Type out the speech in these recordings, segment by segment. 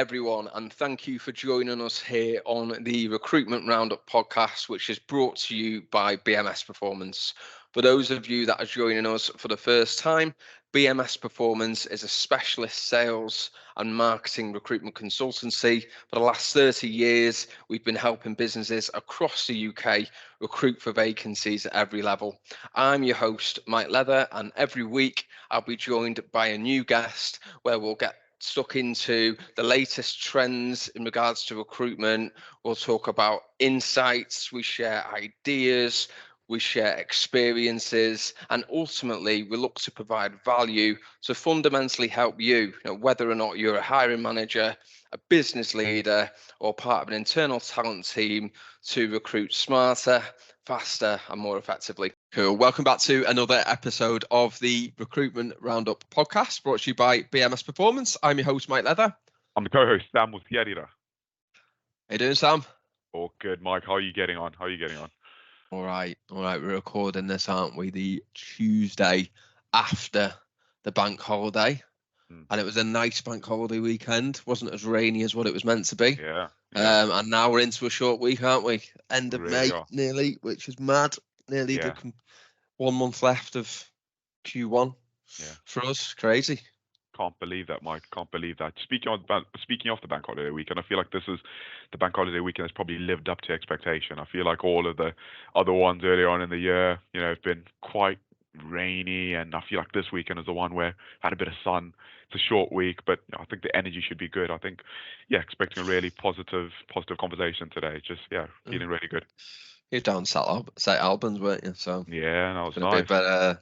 everyone, and thank you for joining us here on the Recruitment Roundup podcast, which is brought to you by BMS Performance. For those of you that are joining us for the first time, BMS Performance is a specialist sales and marketing recruitment consultancy. For the last 30 years, we've been helping businesses across the UK recruit for vacancies at every level. I'm your host, Mike Leather, and every week I'll be joined by a new guest where we'll get stuck into the latest trends in regards to recruitment. We'll talk about insights, we share ideas, we share experiences, and ultimately we look to provide value to fundamentally help you, whether or not you're a hiring manager, a business leader, or part of an internal talent team, to recruit smarter, faster, and more effectively. Cool. Welcome back to another episode of the Recruitment Roundup podcast, brought to you by BMS Performance. I'm your host, Mike Leather. I'm the co-host, Sam Muschieri. How you doing, Sam? Oh, good, Mike. How are you getting on? All right. We're recording this, aren't we? The Tuesday after the bank holiday. And it was a nice bank holiday weekend. Wasn't as rainy as what it was meant to be. Yeah. And now we're into a short week, aren't we? End of May, nearly, which is mad. Nearly 1 month left of Q1 for us. Crazy. Can't believe that, Mike. Can't believe that. Speaking of the bank holiday weekend, I feel like this is the bank holiday weekend has probably lived up to expectation. I feel like all of the other ones earlier on in the year, have been quite rainy, and I feel like this weekend is the one where had a bit of sun. It's a short week, but I think the energy should be good. I think, expecting a really positive conversation today. Just feeling really good. You're down St Albans, weren't you? So that was nice. A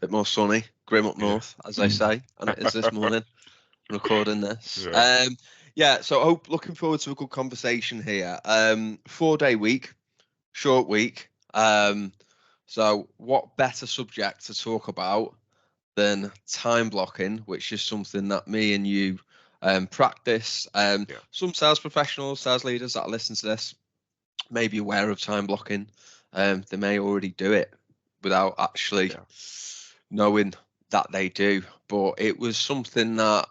bit more sunny, grim up north, as they say, and it is this morning. Recording this. So looking forward to a good conversation here. 4-day week, short week. So what better subject to talk about than time blocking, which is something that me and you practice. Some sales professionals, sales leaders that listen to this may be aware of time blocking. They may already do it without actually knowing that they do. But it was something that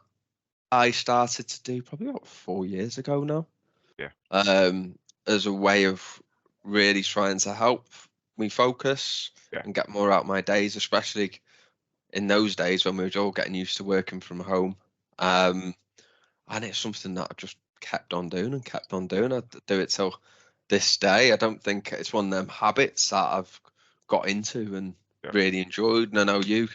I started to do probably about 4 years ago now. As a way of really trying to help me focus and get more out of my days, especially in those days when we were all getting used to working from home. And it's something that I just kept on doing. I do it till this day. I don't think it's one of them habits that I've got into and really enjoyed. And I know you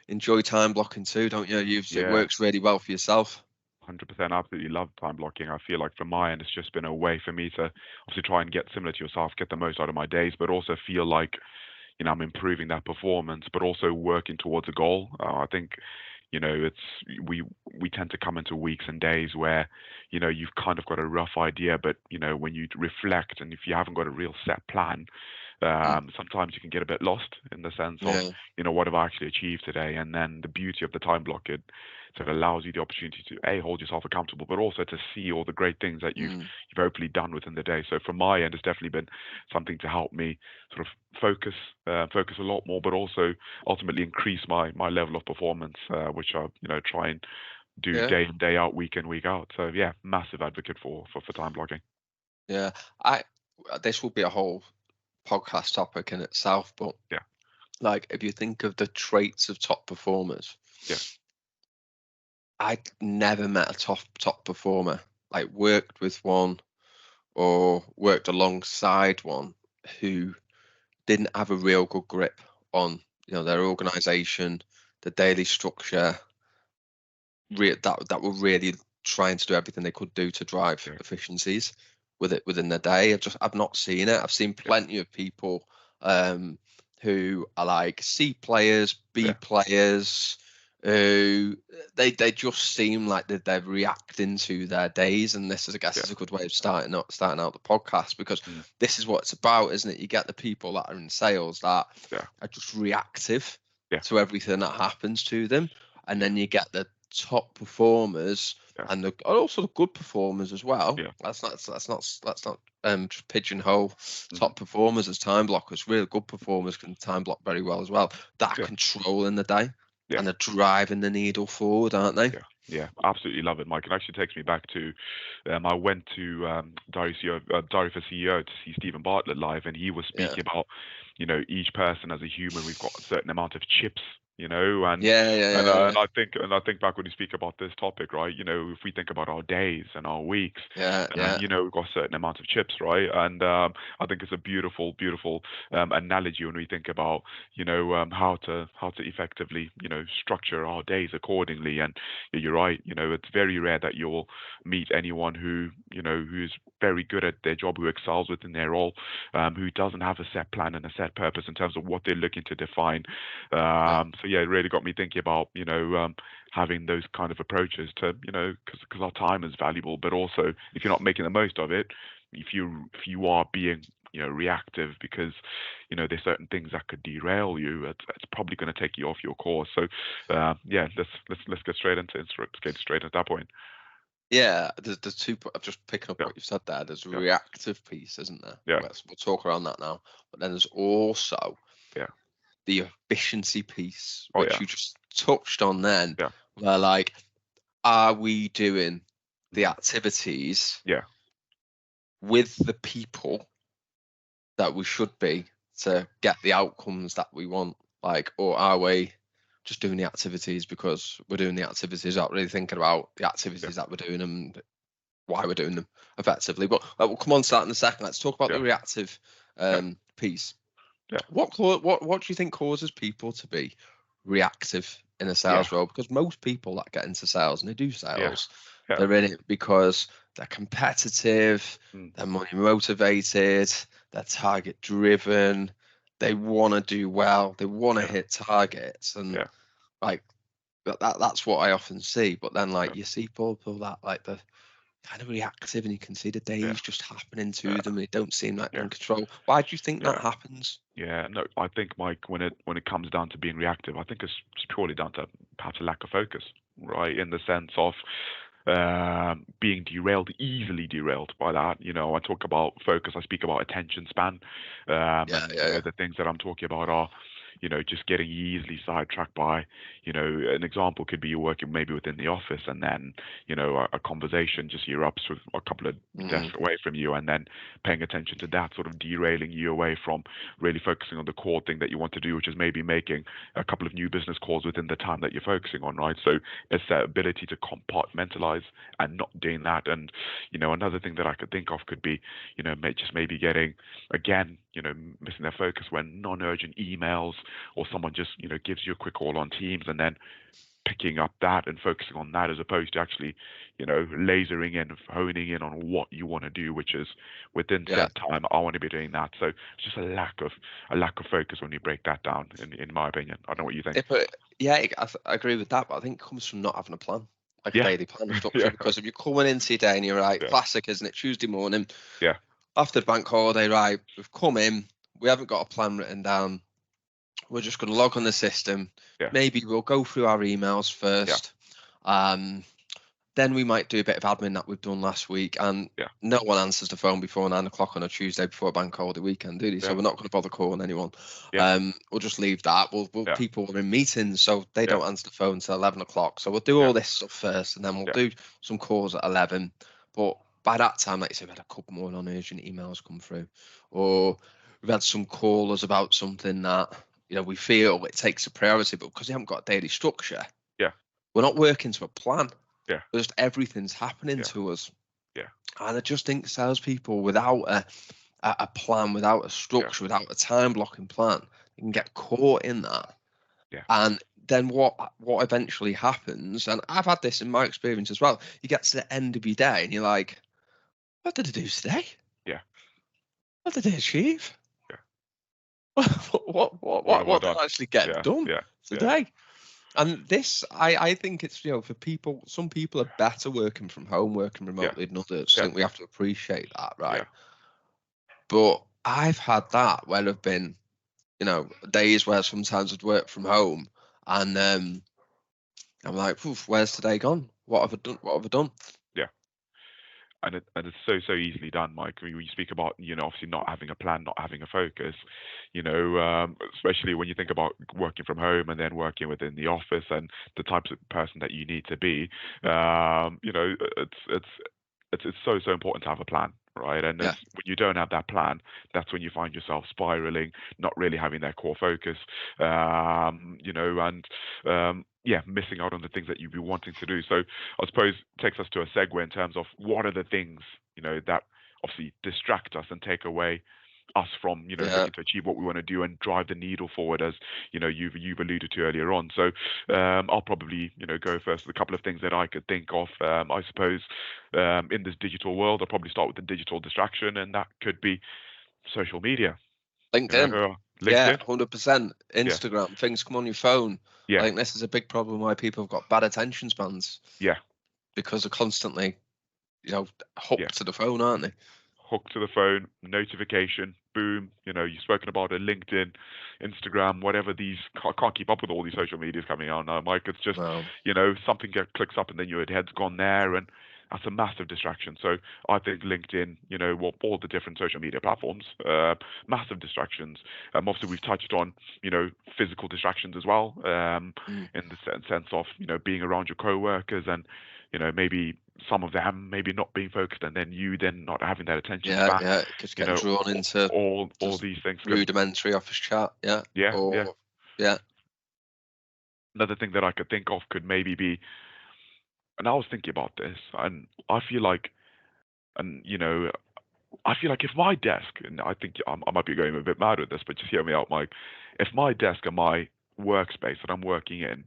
enjoy time blocking too, don't you? It works really well for yourself. 100%. Absolutely love time blocking. I feel like from my end, it's just been a way for me to obviously try and get similar to yourself, get the most out of my days, but also feel like, I'm improving that performance, but also working towards a goal. I think, we tend to come into weeks and days where, you've kind of got a rough idea, but, when you reflect and if you haven't got a real set plan, sometimes you can get a bit lost in the sense of, what have I actually achieved today? And then the beauty of the time block, it sort of allows you the opportunity to hold yourself accountable, but also to see all the great things that you've hopefully done within the day. So from my end, it's definitely been something to help me sort of focus a lot more, but also ultimately increase my level of performance, which I try and do day in, day out, week in, week out. So massive advocate for time blocking. This will be a whole podcast topic in itself, but like if you think of the traits of top performers, I'd never met a top performer, like worked with one or worked alongside one who didn't have a real good grip on their organization, the daily structure, that were really trying to do everything they could do to drive efficiencies within the day. I've not seen it. I've seen plenty of people who are like C players, B players, who they just seem like they're reacting to their days. And this is, I guess, is a good way of starting out the podcast, because this is what it's about, isn't it? You get the people that are in sales that are just reactive to everything that happens to them, and then you get the top performers and also the good performers as well. Let's not just pigeonhole top performers as time blockers. Really good performers can time block very well as well. That control in the day and they're driving the needle forward, aren't they? Yeah, absolutely love it, Mike. It actually takes me back to I went to Diary for CEO to see Stephen Bartlett live, and he was Yeah, speaking about, each person as a human, we've got a certain amount of chips, and yeah, yeah, and yeah, uh, yeah, and I think and I think back when you speak about this topic, right? If we think about our days and our weeks, yeah, yeah, we've got a certain amount of chips, right? And I think it's a beautiful, beautiful analogy when we think about, how to effectively, structure our days accordingly. And you're right. It's very rare that you'll meet anyone who's very good at their job, who excels within their role, who doesn't have a set plan and a set purpose in terms of what they're looking to define. yeah, So yeah, it really got me thinking about having those kind of approaches to because our time is valuable, but also if you're not making the most of it, if you are being reactive because there's certain things that could derail you. It's probably going to take you off your course. So yeah, let's get straight into it. Let's get straight at that point. yeah. There's two. I'm just picking up Yeah, what you've said there. There's a yeah, reactive piece, isn't there? yeah, We'll talk around that now. But then there's also yeah. the efficiency piece, Oh which yeah, you just touched on then, yeah, where like, are we doing the mhm, activities yeah, with the people that we should be to get the outcomes that we want? Like, or are we just doing the activities because we're doing the activities, not really thinking about the yeah, activities that we're doing and why we're doing them effectively? But we'll come on to that in a second. Let's talk about yeah, the reactive yeah, piece. yeah, What do you think causes people to be reactive in a yeah, sales role? Because most people that get into sales and they do yeah, sales, yeah, they're in it because they're competitive, mm, they're money motivated, they're target driven, they want to do well, they want to yeah, hit targets, and yeah, like that's what I often see. But then yeah, like you see people that like the kind of reactive, and you can see the yeah, days just happening to yeah, them. They don't seem like they're yeah, in control. Why do you think that yeah. happens? Yeah, no, I think, Mike, when it comes down to being reactive, I think it's purely down to perhaps a lack of focus, right? In the sense of being derailed, easily derailed by that. I talk about focus, I speak about attention span, Yeah, and yeah, yeah. the things that I'm talking about are, just getting easily sidetracked by, an example could be you're working maybe within the office, and then, a conversation just erupts with a couple of desks Mm, away from you, and then paying attention to that sort of derailing you away from really focusing on the core thing that you want to do, which is maybe making a couple of new business calls within the time that you're focusing on, right? So it's that ability to compartmentalize and not doing that. And, another thing that I could think of could be, just maybe getting, again, missing their focus when non-urgent emails or someone just, gives you a quick call on Teams, and then picking up that and focusing on that as opposed to actually, lasering in, honing in on what you want to do, which is within yeah. set time. I want to be doing that. So it's just a lack of focus when you break that down. In my opinion, I don't know what you think. But yeah, I agree with that. But I think it comes from not having a plan, like a Yeah, daily plan structure. yeah, Because if you're coming into your day and you're right, yeah, classic, isn't it? Tuesday morning yeah, after the bank holiday, right? We've come in, we haven't got a plan written down. We're just going to log on the system. yeah, Maybe we'll go through our emails yeah, first. Um, Then we might do a bit of admin that we've done last week, and yeah, no one answers the phone before 9 o'clock on a Tuesday before a bank holiday weekend, do they? So yeah, we're not going to bother calling anyone. yeah, We'll just leave that. We'll yeah, people are in meetings, so they yeah, don't answer the phone till 11 o'clock. So we'll do yeah, all this stuff first, and then we'll yeah, do some calls at 11. But by that time, like you said, we had a couple more non-urgent emails come through, or we've had some callers about something that we feel it takes a priority, but because we haven't got a daily structure, yeah, we're not working to a plan. yeah, Just everything's happening yeah, to us. yeah, And I just think salespeople without a plan, without a yeah, structure, without a time blocking plan, you can get caught in that. yeah, And then what eventually happens, and I've had this in my experience as well, you get to the end of your day and you're like, what did I do today? yeah, What did I achieve? yeah. What have I What did done? I actually get Yeah, done yeah, yeah, today? And this, I think it's, for people, some people are better working from home, working yeah, remotely than others. I yeah, think we have to appreciate that, yeah, right? But I've had that where there've been, days where sometimes I'd work from home and I'm like, "Oof, where's today gone? What have I done? What have I done?" yeah. and it's so easily done, Mike. I mean, when you speak about, obviously not having a plan, not having a focus, especially when you think about working from home and then working within the office and the types of person that you need to be, it's so important to have a plan, right? And Yeah, when you don't have that plan, that's when you find yourself spiraling, not really having that core focus, and yeah, missing out on the things that you'd be wanting to do. So I suppose takes us to a segue in terms of what are the things, that obviously distract us and take away us from, yeah. looking to achieve what we want to do and drive the needle forward, as you've alluded to earlier on. So I'll probably go first with a couple of things that I could think of. I suppose in this digital world, I'll probably start with the digital distraction, and that could be social media. LinkedIn. Yeah, LinkedIn. 100%. Yeah, Instagram, things come on your phone. I yeah, think this is a big problem why people have got bad attention spans yeah, because they're constantly, yeah. hooked to the phone, aren't they? Hook to the phone, notification, boom. You've spoken about it, LinkedIn, Instagram, whatever these. I can't keep up with all these social medias coming out now, Mike. It's just, No. something clicks up and then your head's gone there, and that's a massive distraction. So I think LinkedIn, all the different social media platforms, massive distractions. Obviously, we've touched on, physical distractions as well, Mm. in the sense of, being around your co-workers and, maybe some of them maybe not being focused, and then you then not having that attention Yeah, span, yeah. Just getting drawn into all just these things can, rudimentary office chat. Yeah. yeah, yeah. Or, yeah. Another thing that I could think of could maybe be, and I was thinking about this, and I feel like, and I feel like if my desk, and I think I might be going a bit mad with this, but just hear me out, Mike. If my desk and my workspace that I'm working in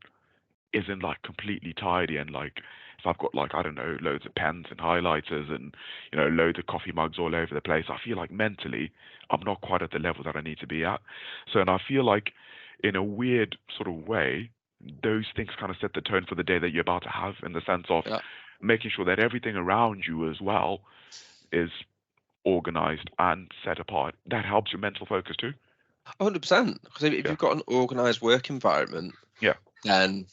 isn't like completely tidy, and like if I've got, like, I don't know, loads of pens and highlighters and loads of coffee mugs all over the place, I feel like mentally I'm not quite at the level that I need to be at. So, and I feel like in a weird sort of way, those things kind of set the tone for the day that you're about to have, in the sense of Yeah. making sure that everything around you as well is organized and set apart. That helps your mental focus too. 100%. Because if Yeah, you've got an organized work environment, yeah, then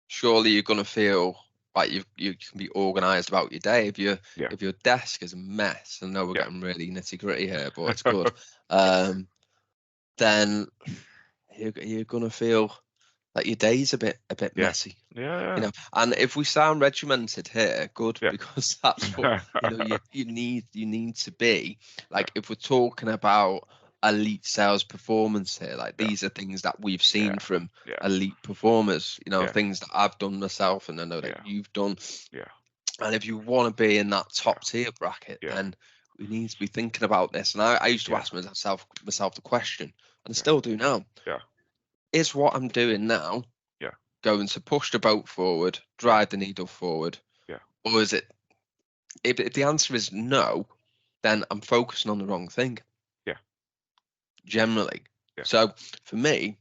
surely you're going to feel like you can be organized about your day. yeah, If your desk is a mess, I know we're yeah, getting really nitty gritty here, but it's good. Um, then you're going to feel like your day's a bit yeah, messy. yeah, And if we sound regimented here, good, yeah, because that's what yeah, you need to be. yeah, Like if we're talking about elite sales performance here, like yeah, these are things that we've yeah, seen from yeah, elite performers, yeah, things that I've done myself and I know that yeah, you've done. yeah, And if you want to be in that top tier bracket, yeah, then we need to be thinking about this. And I used to yeah, ask myself the question, and I yeah, still do now, yeah, is what I'm doing now yeah, going to push the boat forward, yeah, drive the needle forward, yeah, or is it? If the answer is no, then I'm focusing on the wrong thing yeah, generally. yeah, So for me,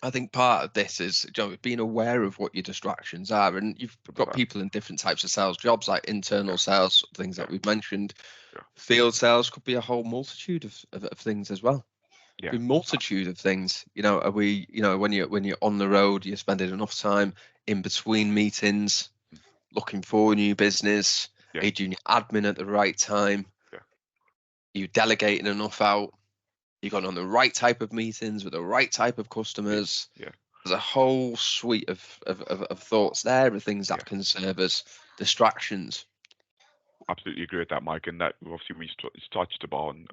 I think part of this is being aware of what your distractions are, and you've got 100%. people in different types of sales jobs, like Yeah, internal sales, things yeah, that we've mentioned. yeah, Field sales could be a whole multitude of things as well. yeah, Be multitude of things. Are we? When you're on the road, you're spending enough time in between meetings, mm, looking for new business. yeah, Are you doing your admin at the right time? yeah, Are you delegating enough out? You got on the right type of meetings with the right type of yeah, customers. yeah, There's a whole suite of thoughts there, of things yeah. that can serve as distractions. Absolutely agree with that, Mike. And that obviously we touched upon.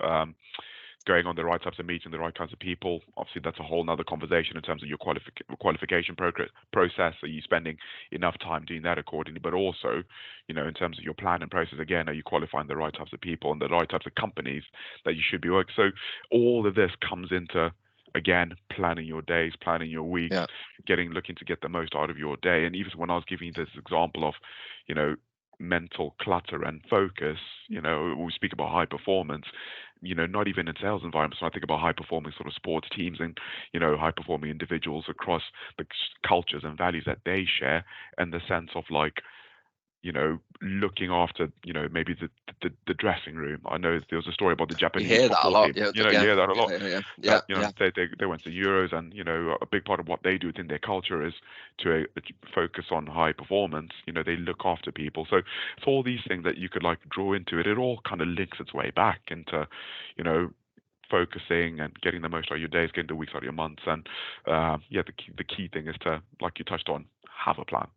Going on the right types of meeting, the right kinds of people. Obviously, that's a whole nother conversation in terms of your qualification process. Are you spending enough time doing that accordingly? But also, in terms of your plan and process, again, are you qualifying the right types of people and the right types of companies that you should be working? So all of this comes into, again, planning your days, planning your weeks, Yeah, looking to get the most out of your day. And even when I was giving you this example of, you know, mental clutter and focus, we speak about high performance, not even in sales environments. When I think about high performing sort of sports teams and, high performing individuals across the cultures and values that they share, and the sense of like looking after, maybe the dressing room. I know there was a story about the You Japanese hear that a football lot. team. Yeah, You yeah, hear that a lot. yeah, yeah, yeah, That, yeah. they went to Euros, and a big part of what they do within their culture is to focus on high performance. They look after people. So it's all these things that you could like draw into it. It all kind of links its way back into, focusing and getting the most out of your days, getting the weeks out of your months. And yeah, the key thing is to, like you touched on, have a plan.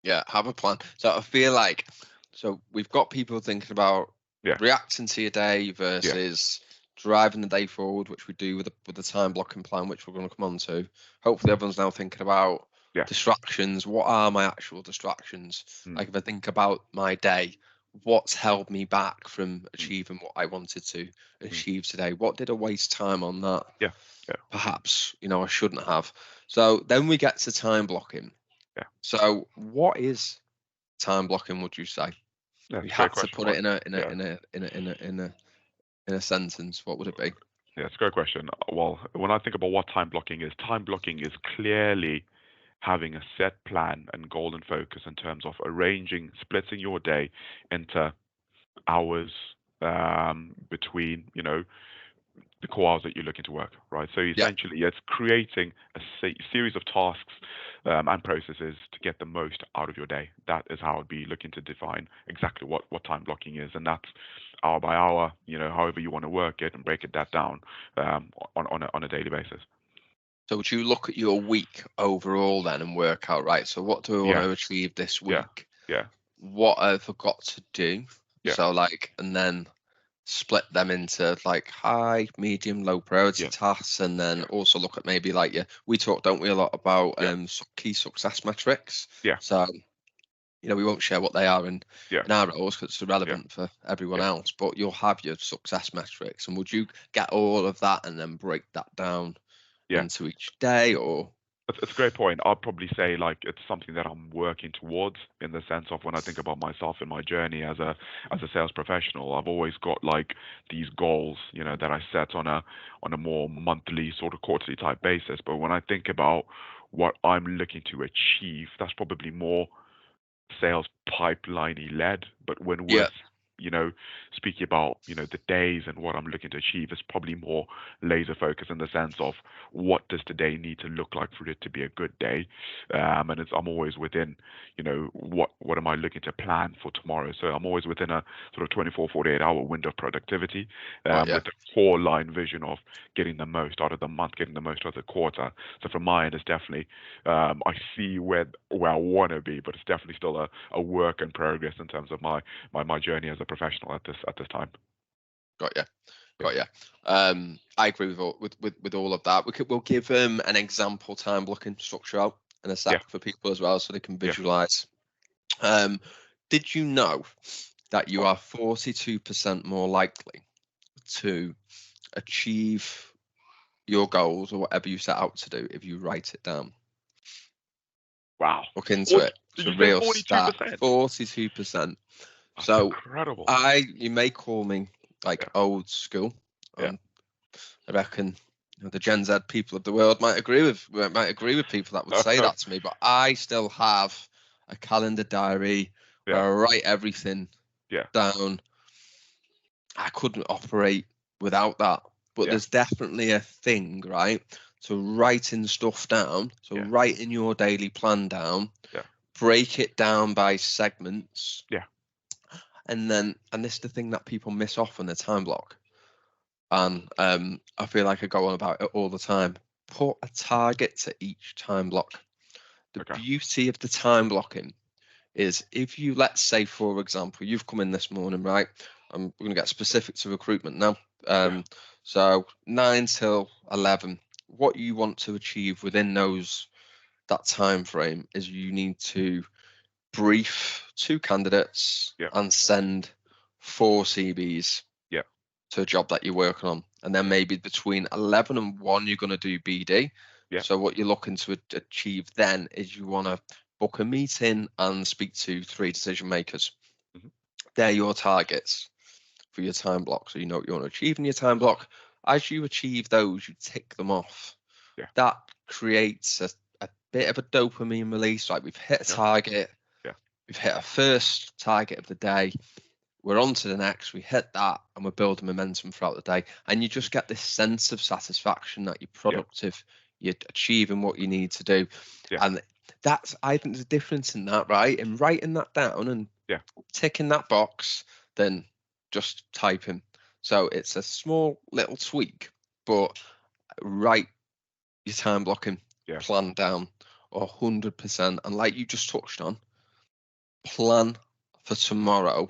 Yeah, have a plan. So I feel like, so we've got people thinking about Yeah, reacting to your day yeah, versus driving the day forward, which we do with the time blocking plan, which we're going to come on to. Hopefully, everyone's now thinking about yeah. distractions. What are my actual distractions? Mm, Like if I think about my day, what's held me back from mm, achieving what I wanted to mm. achieve today? What did I waste time on that? Yeah, yeah, Perhaps, I shouldn't have. So then we get to time blocking. yeah. So what is time blocking, would you say? That's We a great had to question, put it right? in a in a Yeah, in a in a in a in a in a sentence. What would it be? yeah, it's a great question. Well, when I think about what time blocking is clearly having a set plan and goal and focus in terms of splitting your day into hours between, the core hours that you're looking to work, right? So Yeah. essentially, it's creating a series of tasks and processes to get the most out of your day. That is how I'd be looking to define exactly what time blocking is, and that's hour by hour, however you want to work it and break it that down on a daily basis. So would you look at your week overall then and work out, right? So what do I want Yeah, to achieve this yeah, week? yeah, What have I got to do? yeah, So like, and then split them into like high, medium, low priority yeah, tasks, and then yeah, also look at maybe like we talk, don't we, a lot about yeah, key success metrics. yeah, So we won't share what they are yeah, in our roles because it's yeah, irrelevant for everyone yeah, else, but you'll have your success metrics. And would you get all of that and then break that down yeah. into each day, or It's a great point. I'd probably say like it's something that I'm working towards in the sense of when I think about myself in my journey as a sales professional, I've always got like these goals, that I set on a more monthly sort of quarterly type basis. But when I think about what I'm looking to achieve, that's probably more sales pipeline led. But when we're yeah, speaking about the days and what I'm looking to achieve, it's probably more laser focus in the sense of what does the day need to look like for it to be a good day. And I'm always within what am I looking to plan for tomorrow. So I'm always within a sort of 24 48 hour window of productivity, right, yeah. with the core line vision of getting the most out of the month, getting the most out of the quarter. So from my end, it's definitely, I see where I want to be, but it's definitely still a work in progress in terms of my journey as a professional at this time. Got you. Yeah, Got you. I agree with all of that. We'll give an example time blocking structure out in a yeah, sec for people as well, so they can yeah. visualize. Did you know that you Wow. are 42% more likely to achieve your goals or whatever you set out to do if you write it down? Wow. Look into 40, it. It's did a you say real stat. 42%? 42%. That's So incredible. you may call me like Yeah, old school. yeah. I reckon the Gen Z people of the world might agree with people that would say that to me. But I still have a calendar diary where Yeah, I write everything yeah, down. I couldn't operate without that. But yeah, there's definitely a thing, right? So writing stuff down. So yeah, writing your daily plan down, yeah, break it down by segments, yeah, and this is the thing that people miss off on their time block. And I feel like I go on about it all the time. Put a target to each time block. The okay, beauty of the time blocking is if you, let's say, for example, you've come in this morning, right? We're going to get specific to recruitment now. yeah, So 9 till 11, what you want to achieve within that time frame is you need to brief 2 candidates yeah, and send 4 CVs yeah, to a job that you're working on. And then maybe between 11 and 1, you're going to do BD. yeah, So what you're looking to achieve then is you want to book a meeting and speak to 3 decision makers. hmm, They're your targets for your time block. So you know what you want to achieve in your time block. As you achieve those, you tick them off. yeah, That creates a bit of a dopamine release. Like we've hit a yeah, target, yeah, we've hit our first target of the day. We're on to the next. We hit that, and we're building momentum throughout the day. And you just get this sense of satisfaction that you're productive, you're achieving what you need to do. And that's, I think, there's a difference in that, right? And writing that down and ticking that box, then just typing. So it's a small little tweak, but write your time blocking plan down 100%. And like you just touched on, plan for tomorrow,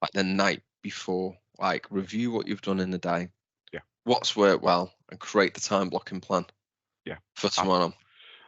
like the night before, like review what you've done in the day, what's worked well, and create the time blocking plan for tomorrow.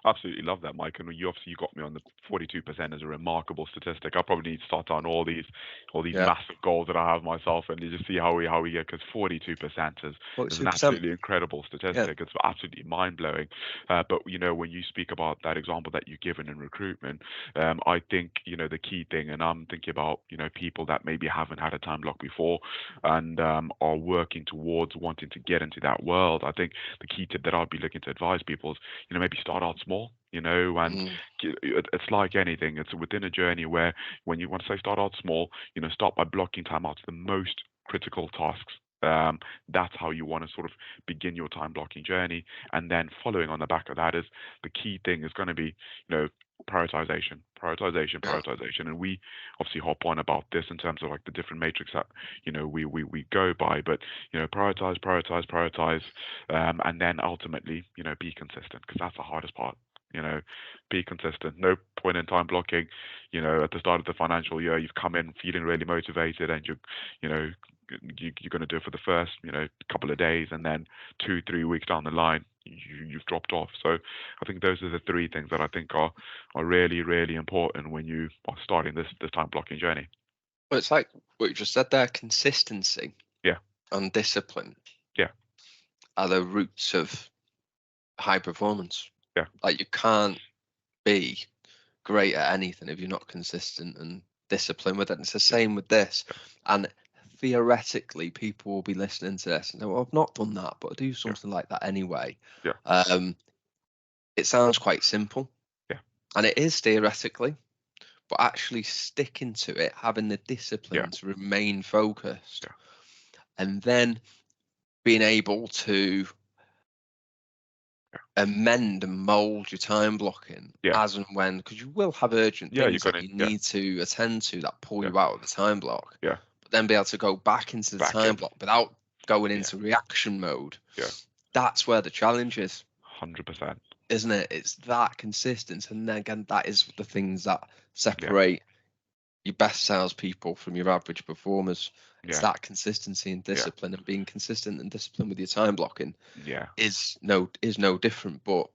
Absolutely love that, Mike. And you got me on the 42% as a remarkable statistic. I probably need to start on all these massive goals that I have myself, and just see how we get, because 42% is an absolutely incredible statistic. It's absolutely mind blowing. But when you speak about that example that you've given in recruitment, I think the key thing, and I'm thinking about people that maybe haven't had a time block before and are working towards wanting to get into that world. I think the key tip that I'd be looking to advise people is maybe start out small, and it's like anything. It's within a journey where, when you want to say start out small, start by blocking time out to the most critical tasks. That's how you want to sort of begin your time blocking journey. And then following on the back of that is the key thing is going to be, prioritization. And we obviously hop on about this in terms of like the different matrix that, we go by, but, prioritize, and then ultimately, be consistent, because that's the hardest part. Be consistent. No point in time blocking, at the start of the financial year, you've come in feeling really motivated, and you're going to do it for the first, couple of days, and then 2-3 weeks down the line, you've dropped off. So I think those are the three things that I think are really, really important when you are starting this time blocking journey. Well, it's like what you just said there: consistency, and discipline, are the roots of high performance. Like, you can't be great at anything if you're not consistent and disciplined with it. And it's the same with this. And theoretically, people will be listening to this and go, well, I've not done that, but I do something like that anyway. It sounds quite simple. And it is theoretically, but actually sticking to it, having the discipline to remain focused, and then being able to amend and mold your time blocking as and when, because you will have urgent things that you need to attend to that pull you out of the time block. But then be able to go back into the time block without going into reaction mode. That's where the challenge is. 100%. Isn't it? It's that consistency. And then again, that is the things that separate your best salespeople from your average performers. It's that consistency and discipline, and being consistent and disciplined with your time blocking is no different. But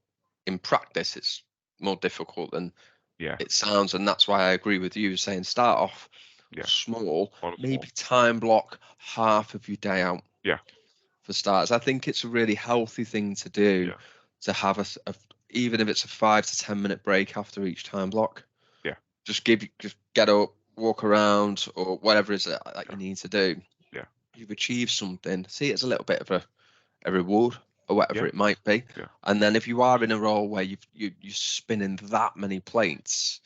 in practice, it's more difficult than it sounds. And that's why I agree with you saying start off small, maybe time block half of your day out for starters. I think it's a really healthy thing to do, to have a even if it's a 5 to 10 minute break after each time block. Just get up, walk around, or whatever it is that you need to do. You've achieved something. See it as a little bit of a reward, or whatever it might be. And then if you are in a role where you're spinning that many plates,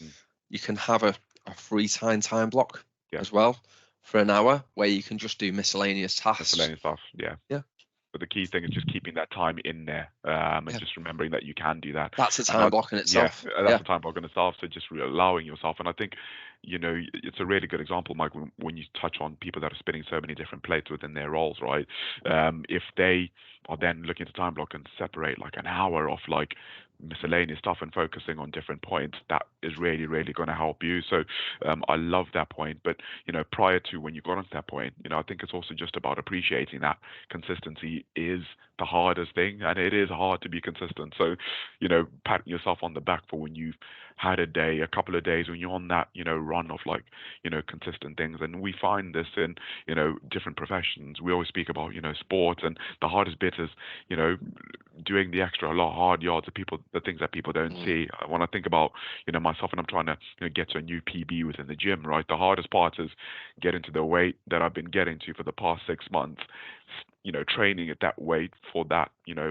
you can have a free time block as well for an hour, where you can just do miscellaneous tasks. Miscellaneous stuff. But the key thing is just keeping that time in there, and just remembering that you can do that. That's a time block in itself. That's a time block in itself. So just allowing yourself. And I think, it's a really good example, Mike, when you touch on people that are spinning so many different plates within their roles, right? If they are then looking to time block and separate like an hour off like miscellaneous stuff and focusing on different points, that is really, really going to help you. So I love that point. But prior to when you got onto that point, I think it's also just about appreciating that consistency is the hardest thing, and it is hard to be consistent. So patting yourself on the back for when you've had a couple of days when you're on that run of like consistent things. And we find this in different professions. We always speak about sports, and the hardest bit is doing the extra hard yards of the things that people don't see. When I think about myself, and I'm trying to get to a new PB within the gym, right? The hardest part is getting to the weight that I've been getting to for the past 6 months, training it that way for that,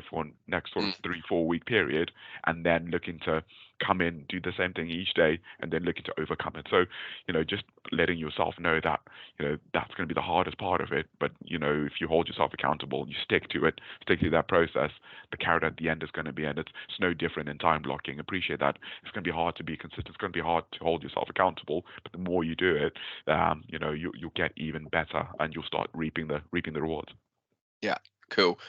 for next sort of 3-4 week period, and then looking to come in, do the same thing each day, and then looking to overcome it. So, just letting yourself know that, that's going to be the hardest part of it. But, if you hold yourself accountable, you stick to it, stick to that process, the carrot at the end is going to be, and it's no different in time blocking. Appreciate that. It's going to be hard to be consistent. It's going to be hard to hold yourself accountable, but the more you do it, you'll get even better, and you'll start reaping the rewards. Yeah, cool.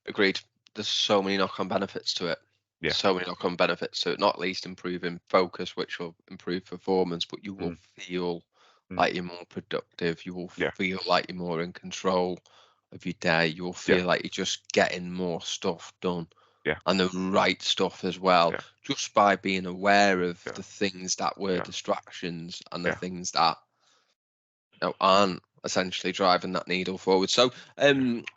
Agreed. There's so many knock-on benefits to it. Yeah. So many knock-on benefits to it, not least improving focus, which will improve performance, but you will feel like you're more productive. You will feel like you're more in control of your day. You will feel like you're just getting more stuff done. Yeah. And the right stuff as well, just by being aware of the things that were distractions and the things that aren't essentially driving that needle forward. So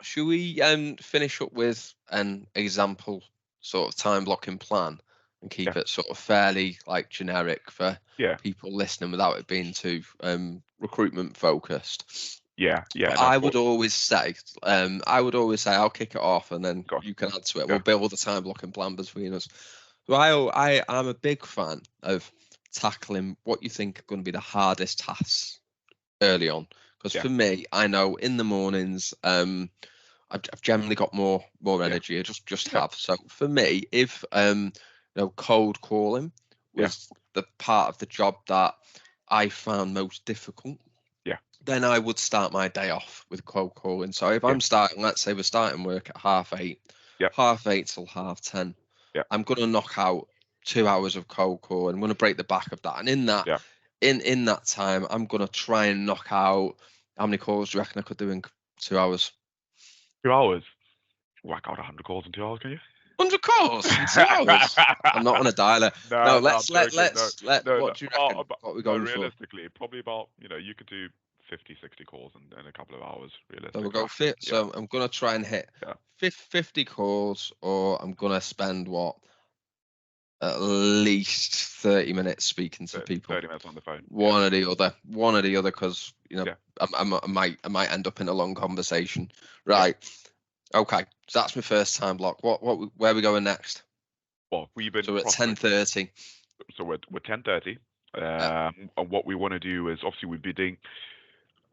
should we finish up with an example sort of time blocking plan and keep it sort of fairly like generic for people listening without it being too recruitment focused? But I would always say I'll kick it off and then you can add to it. We'll build a time blocking plan between us. So I'm a big fan of tackling what you think are going to be the hardest tasks early on, because for me, I know in the mornings I've generally got more energy. I just have. So for me, if cold calling was the part of the job that I found most difficult, then I would start my day off with cold calling. So if I'm starting, let's say we're starting work at 8:30, 8:30 till 10:30, I'm going to knock out 2 hours of cold call. I'm going to break the back of that, and in that in that time, I'm going to try and knock out, how many calls do you reckon I could do in 2 hours? 2 hours? Whack out 100 calls in 2 hours, can you? 100 calls in 2 hours? I'm not on a dialer. No, let's what do you reckon? What we're going realistically, probably about, you could do 50, 60 calls in a couple of hours, realistically. So we'll go fit. So I'm going to try and hit 50 calls, or I'm going to spend at least 30 minutes speaking to people. 30 minutes on the phone. One or the other, because I might end up in a long conversation. Right. Okay. So that's my first time block. Where are we going next? Well, we've been. So we're at 10:30. So we're 10:30. And what we want to do is, obviously we've been doing.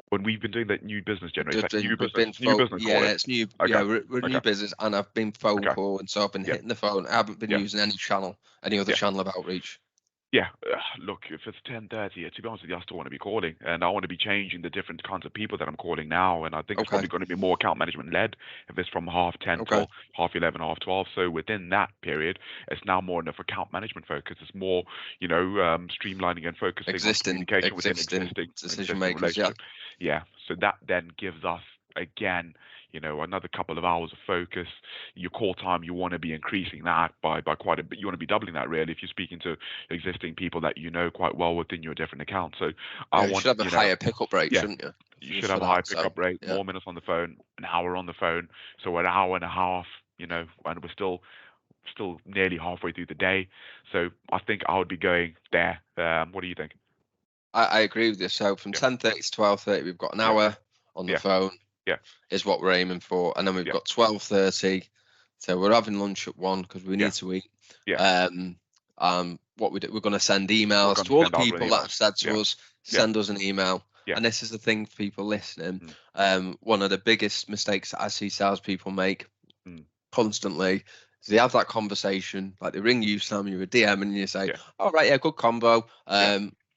When we've been doing that new business generation, new business it's new. Okay. Yeah, we're new business, and I've been phone calling, so I've been hitting the phone. I haven't been using any other channel of outreach. Yeah, look, if it's 10:30, to be honest with you, I still want to be calling, and I want to be changing the different kinds of people that I'm calling now, and I think it's probably going to be more account management led if it's from 10:30 till 11:30, 12:30. So within that period, it's now more enough account management focus. It's more, streamlining and focusing on communication within existing decision makers. Yeah. So that then gives us, again, another couple of hours of focus. Your call time, you want to be increasing that by quite a bit. You want to be doubling that, really, if you're speaking to existing people that you know quite well within your different accounts. So you should have a higher pickup rate, shouldn't you? You should have a higher pickup rate, more minutes on the phone, an hour on the phone. So an hour and a half, and we're still nearly halfway through the day. So I think I would be going there. What do you think? I agree with you. So from 10:30 to 12:30, we've got an hour on the phone. Is what we're aiming for, and then we've got 12:30. So we're having lunch at 1 because we need to eat. What we do, we're going to send emails to all the people that have said to us, send us an email. And this is the thing for people listening. One of the biggest mistakes that I see salespeople make constantly is they have that conversation, like they ring you, Sam, you're a DM, and you say, "All right, good combo.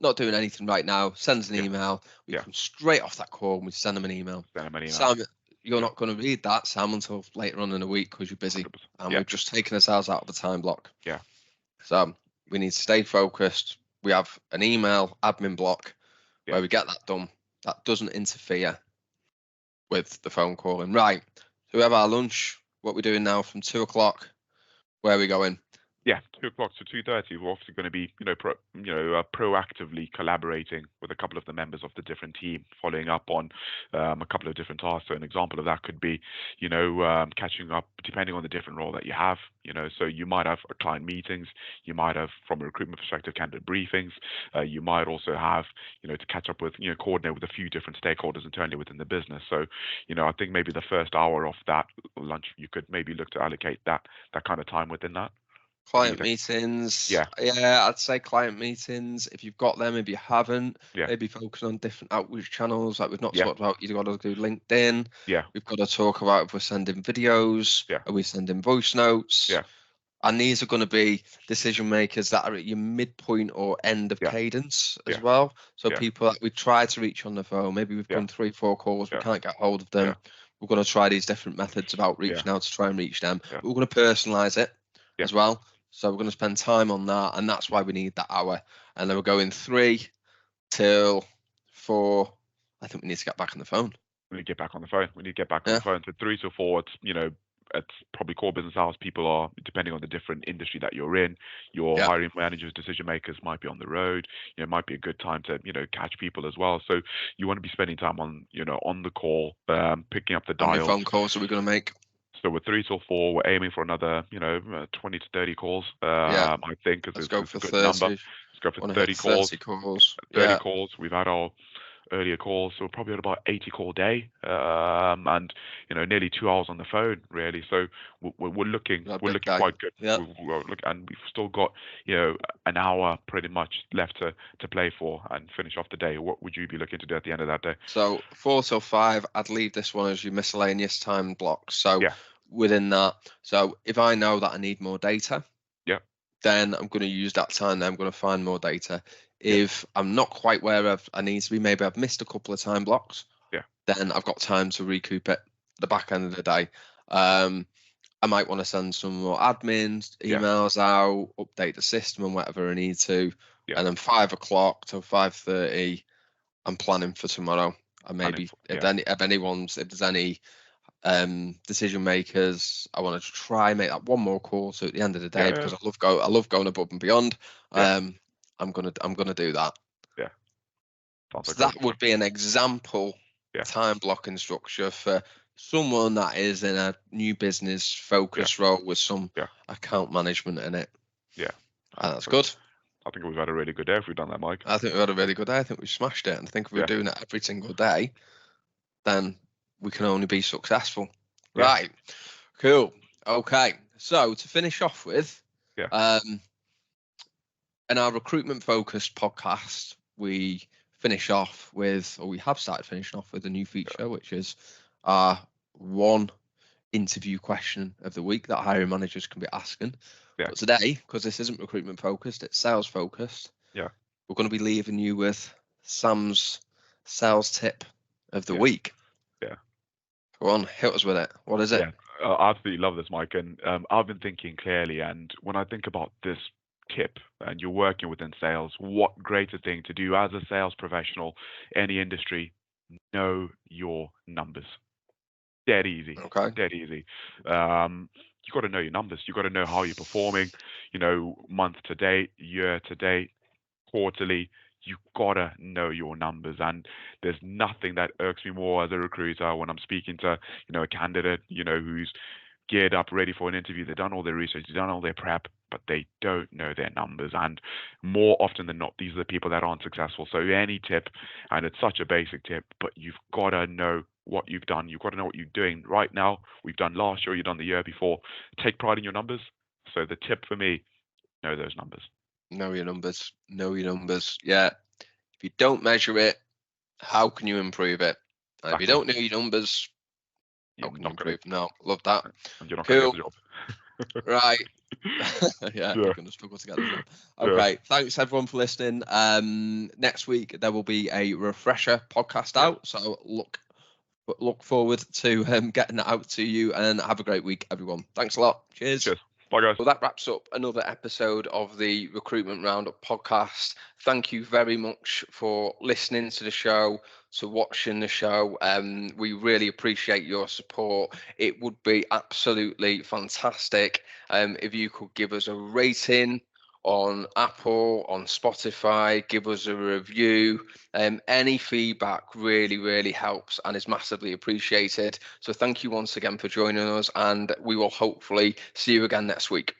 Not doing anything right now." Sends an email. We come straight off that call and we send them an email. Sam, you're not going to read that, Sam, until later on in the week because you're busy. 100%. And we've just taken ourselves out of the time block. So we need to stay focused. We have an email admin block where we get that done. That doesn't interfere with the phone calling. Right. So we have our lunch. What we're doing now from 2 o'clock. Where are we going? Yeah, 2 o'clock to 2:30. We're obviously going to be, proactively collaborating with a couple of the members of the different team, following up on a couple of different tasks. So an example of that could be, catching up, depending on the different role that you have. So you might have client meetings, you might have, from a recruitment perspective, candidate briefings. You might also have, to catch up with, coordinate with a few different stakeholders internally within the business. So, I think maybe the first hour of that lunch, you could maybe look to allocate that kind of time within that. Client meetings. Yeah. Yeah, I'd say client meetings. If you've got them, if you haven't, Yeah. maybe focus on different outreach channels. Like we've not Yeah. talked about, you've got to do LinkedIn. Yeah. We've got to talk about if we're sending videos, Yeah. are we sending voice notes? Yeah. And these are going to be decision makers that are at your midpoint or end of Yeah. cadence as Yeah. well. So Yeah. people that we try to reach on the phone, maybe we've done 3-4 calls, we Yeah. can't get hold of them. Yeah. We're going to try these different methods of outreach now to try and reach them. Yeah. But we're going to personalize it Yeah. as well. So we're going to spend time on that, and that's why we need that hour. And then we're going 3 till 4. I think we need to get back on the phone. We need to get back on the phone. So 3 to 4, it's probably core business hours. People are, depending on the different industry that you're in, your hiring managers, decision makers might be on the road. It might be a good time to, catch people as well. So you want to be spending time on, on the call, picking up the dial. How many phone calls are we going to make? So we're 3 till 4. We're aiming for another, 20 to 30 calls. I think Let's go for a good 30. number. Let's go for 30 calls. 30 calls. 30 calls. We've had our earlier calls, so we're probably at about 80 call day, and nearly 2 hours on the phone, really. So we're looking quite good. And we've still got an hour pretty much left to play for and finish off the day. What would you be looking to do at the end of that day? So 4 till 5, I'd leave this one as your miscellaneous time block. So within that, so if I know that I need more data, then I'm going to use that time. Then I'm going to find more data. If I'm not quite where I need to be, maybe I've missed a couple of time blocks. Then I've got time to recoup it at the back end of the day. I might want to send some more admin emails out, update the system and whatever I need to. And then 5 o'clock till 5:30, I'm planning for tomorrow. And maybe if there's any decision makers, I want to try and make that one more call. So at the end of the day, because I love going above and beyond. I'm gonna do that. So that would be an example time blocking structure for someone that is in a new business focus role with some account management in it. And that's good. I think we've had a really good day if we've done that, Mike. I think we've had a really good day. I think we've smashed it. And I think if we're doing it every single day, then we can only be successful. Right. Cool. Okay. So to finish off with, in our recruitment focused podcast, we have started finishing off with a new feature, which is our one interview question of the week that hiring managers can be asking. But today, because this isn't recruitment focused, it's sales focused. We're going to be leaving you with Sam's sales tip of the week. Go on, hit us with it. What is it? I absolutely love this, Mike. And I've been thinking clearly. And when I think about this tip and you're working within sales, what greater thing to do as a sales professional, any industry, know your numbers. Dead easy. Okay. Dead easy. You got to know your numbers. You got to know how you're performing, month to date, year to date, quarterly. You gotta know your numbers, and there's nothing that irks me more as a recruiter when I'm speaking to, a candidate, who's geared up, ready for an interview. They've done all their research, they've done all their prep, but they don't know their numbers. And more often than not, these are the people that aren't successful. So any tip, and it's such a basic tip, but you've gotta know what you've done. You've got to know what you're doing right now. We've done last year, you've done the year before. Take pride in your numbers. So the tip for me, know those numbers. Know your numbers. Know your numbers. Yeah. If you don't measure it, how can you improve it? And if you don't know your numbers, how can you improve? No, love that. And you're not going to get the job. Right. You're going to struggle to get the job. Okay. Thanks everyone for listening. Next week there will be a refresher podcast out. So look forward to getting that out to you, and have a great week, everyone. Thanks a lot. Cheers. Bye, guys. Well, that wraps up another episode of the Recruitment Roundup podcast. Thank you very much for listening to the show, to watching the show. We really appreciate your support. It would be absolutely fantastic if you could give us a rating on Apple, on Spotify, give us a review. Any feedback really helps and is massively appreciated. So thank you once again for joining us, and we will hopefully see you again next week.